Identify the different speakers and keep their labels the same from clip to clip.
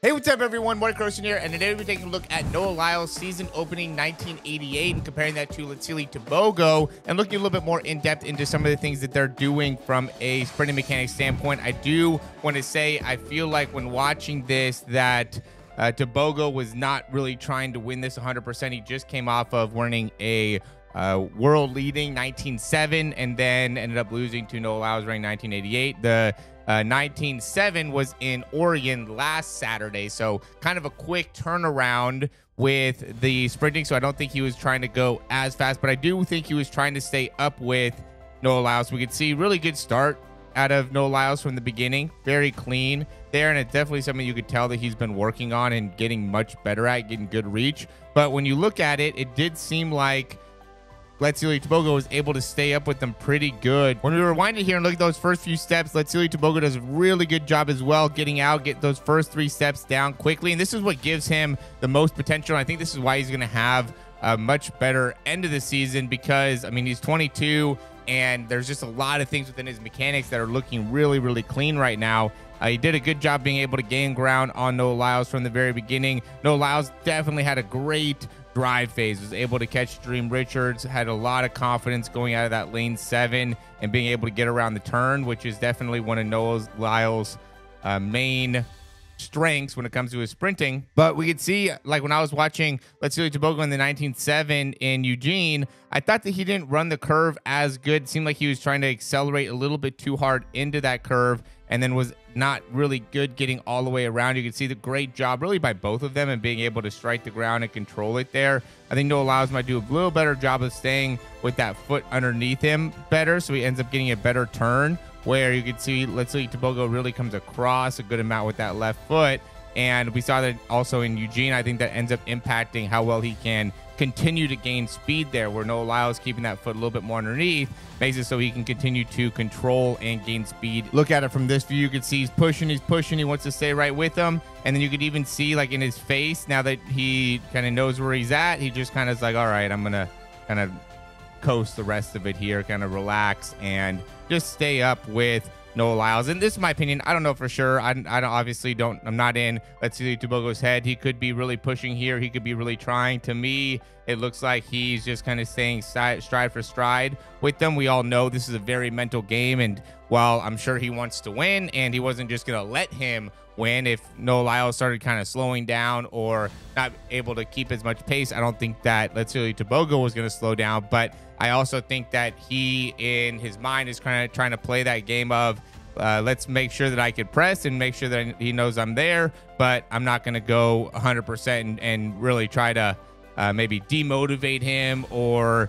Speaker 1: Hey, what's up, everyone? Morey here, and today we're taking a look at Noah Lyles' season opening 1988 and comparing that to Letsile Tebogo and looking a little bit more in depth into some of the things that they're doing from a sprinting mechanics standpoint. I do want to say I feel like when watching this that Tebogo was not really trying to win this 100%. He just came off of winning a world-leading 19.7 and then ended up losing to Noah Lyles running 19.88. The 19.7 was in Oregon last Saturday, so kind of a quick turnaround with the sprinting. So I don't think he was trying to go as fast, but I do think he was trying to stay up with Noah Lyles. We could see really good start out of Noah Lyles from the beginning, very clean there, and it's definitely something you could tell that he's been working on and getting much better at, getting good reach. But when you look at it, it did seem like Letsile Tebogo was able to stay up with them pretty good. When we rewind it here and look at those first few steps, Letsile Tebogo does a really good job as well, getting out, get those first 3 steps down quickly. And this is what gives him the most potential. And I think this is why he's going to have a much better end of the season because, I mean, he's 22 and there's just a lot of things within his mechanics that are looking really, really clean right now. He did a good job being able to gain ground on Noah Lyles from the very beginning. Noah Lyles definitely had a great drive phase, was able to catch Dream Richards, had a lot of confidence going out of that lane 7 and being able to get around the turn, which is definitely one of Noah Lyles' main strengths when it comes to his sprinting. But we could see, like when I was watching Letsile Tebogo in the 19.7 in Eugene, I thought that he didn't run the curve as good. It seemed like he was trying to accelerate a little bit too hard into that curve and then was not really good getting all the way around. You can see the great job really by both of them and being able to strike the ground and control it there. I think Noah Lyles might do a little better job of staying with that foot underneath him better, so he ends up getting a better turn where you can see Letsile Tebogo really comes across a good amount with that left foot. And we saw that also in Eugene. I think that ends up impacting how well he can continue to gain speed there, where Noah Lyles keeping that foot a little bit more underneath makes it so he can continue to control and gain speed. Look at it from this view. You can see he's pushing, he wants to stay right with him. And then you could even see like in his face, now that he kind of knows where he's at, he just kind of is like, all right, I'm gonna kind of coast the rest of it here, kind of relax and just stay up with Noah Lyles. And this is my opinion. I don't know for sure. I'm not in Letsile Tebogo's head. He could be really pushing here. He could be really trying. To me, it looks like he's just kind of staying stride for stride with them. We all know this is a very mental game. And while I'm sure he wants to win, and he wasn't just going to let him win, if Noah Lyles started kind of slowing down or not able to keep as much pace, I don't think that Letsile Tebogo was going to slow down. But I also think that he, in his mind, is kind of trying to play that game of let's make sure that I can press and make sure that he knows I'm there, but I'm not going to go 100% and really try to maybe demotivate him or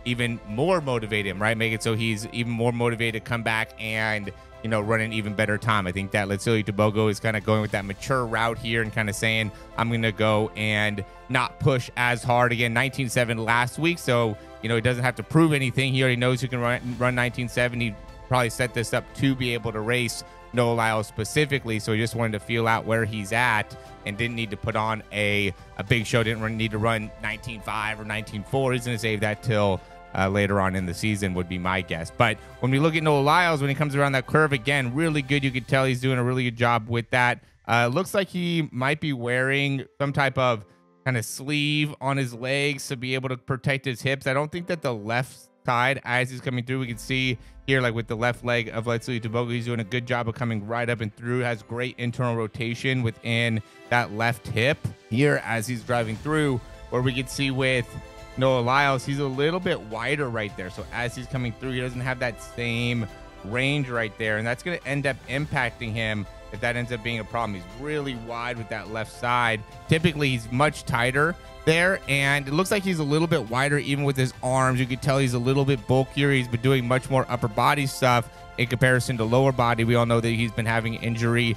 Speaker 1: even more motivate him, right? Make it so he's even more motivated to come back and, you know, run an even better time. I think that Letsile Tebogo is kind of going with that mature route here and kind of saying, I'm going to go and not push as hard. Again, 19.7 last week, so, you know, he doesn't have to prove anything. He already knows he can run 19.7. He probably set this up to be able to race Noah Lyles specifically, so he just wanted to feel out where he's at and didn't need to put on a big show, didn't need to run 19.5 or 19.4. He's going to save that till later on in the season would be my guess. But when we look at Noah Lyles, when he comes around that curve, again, really good. You could tell he's doing a really good job with that. Looks like he might be wearing some type of kind of sleeve on his legs to be able to protect his hips. I don't think that the left side, as he's coming through, we can see here, like with the left leg of Letsile Tebogo, he's doing a good job of coming right up and through, has great internal rotation within that left hip here as he's driving through, where we can see with Noah Lyles, he's a little bit wider right there. So as he's coming through, he doesn't have that same range right there, and that's going to end up impacting him if that ends up being a problem. He's really wide with that left side. Typically, he's much tighter there, and it looks like he's a little bit wider even with his arms. You can tell he's a little bit bulkier. He's been doing much more upper body stuff in comparison to lower body. We all know that he's been having injury.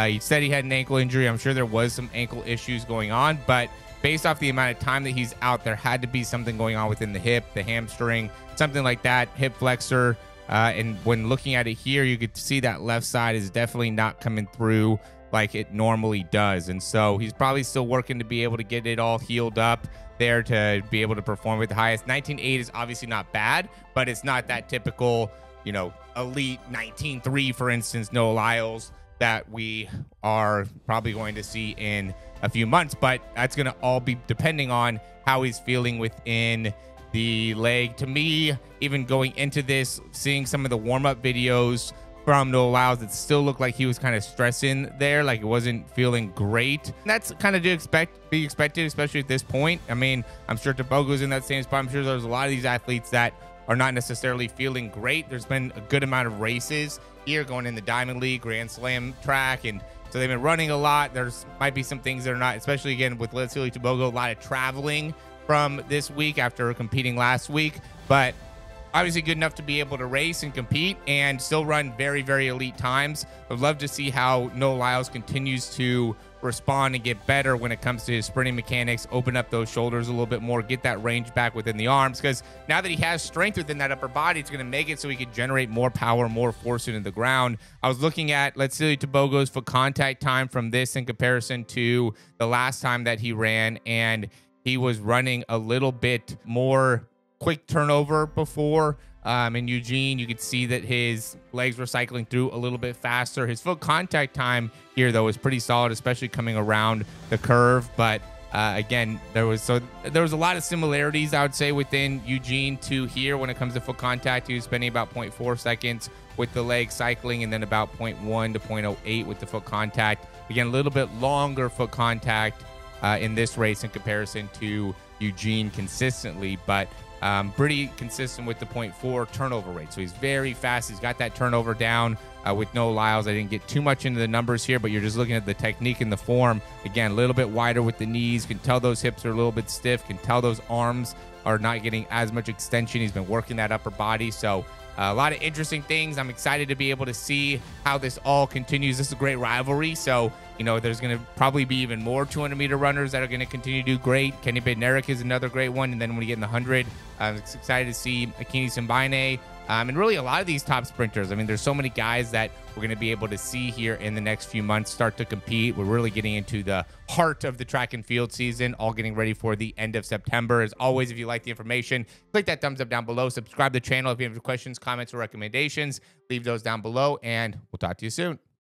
Speaker 1: He said he had an ankle injury. I'm sure there was some ankle issues going on, but based off the amount of time that he's out, there had to be something going on within the hip, the hamstring, something like that, hip flexor. And when looking at it here, you could see that left side is definitely not coming through like it normally does. And so he's probably still working to be able to get it all healed up there to be able to perform with the highest. 19.8 is obviously not bad, but it's not that typical, you know, elite 19.3, for instance, Noah Lyles that we are probably going to see in a few months. But that's going to all be depending on how he's feeling within the leg. To me, even going into this, seeing some of the warm-up videos from Noah Lyles, it still looked like he was kind of stressing there, like it wasn't feeling great. And that's kind of to be expected, especially at this point. I mean, I'm sure Tebogo's in that same spot. I'm sure there's a lot of these athletes that are not necessarily feeling great. There's been a good amount of races here going in the Diamond League, Grand Slam track, and so they've been running a lot. There's might be some things that are not, especially again with Letsile Tebogo, a lot of traveling from this week after competing last week, but obviously good enough to be able to race and compete and still run very, very elite times. I'd love to see how Noah Lyles continues to respond and get better when it comes to his sprinting mechanics, open up those shoulders a little bit more, get that range back within the arms, because now that he has strength within that upper body, it's going to make it so he can generate more power, more force into the ground. I was looking at Letsile Tebogo's foot contact time from this in comparison to the last time that he ran, and he was running a little bit more quick turnover before. In Eugene, you could see that his legs were cycling through a little bit faster. His foot contact time here, though, was pretty solid, especially coming around the curve. But again, there was a lot of similarities, I would say, within Eugene to here when it comes to foot contact. He was spending about 0.4 seconds with the leg cycling, and then about 0.1 to 0.08 with the foot contact. Again, a little bit longer foot contact in this race in comparison to Eugene consistently, but pretty consistent with the 0.4 turnover rate. So he's very fast. He's got that turnover down. With Noah Lyles, I didn't get too much into the numbers here, but you're just looking at the technique and the form. Again, a little bit wider with the knees. Can tell those hips are a little bit stiff. Can tell those arms are not getting as much extension. He's been working that upper body. So a lot of interesting things. I'm excited to be able to see how this all continues. This is a great rivalry. So, you know, there's going to probably be even more 200-meter runners that are going to continue to do great. Kenny Bednarik is another great one. And then when you get in the 100, I'm excited to see Akini Simbine. And really a lot of these top sprinters. I mean, there's so many guys that we're going to be able to see here in the next few months start to compete. We're really getting into the heart of the track and field season, all getting ready for the end of September. As always, if you like the information, click that thumbs up down below. Subscribe to the channel. If you have any questions, comments, or recommendations, leave those down below, and we'll talk to you soon.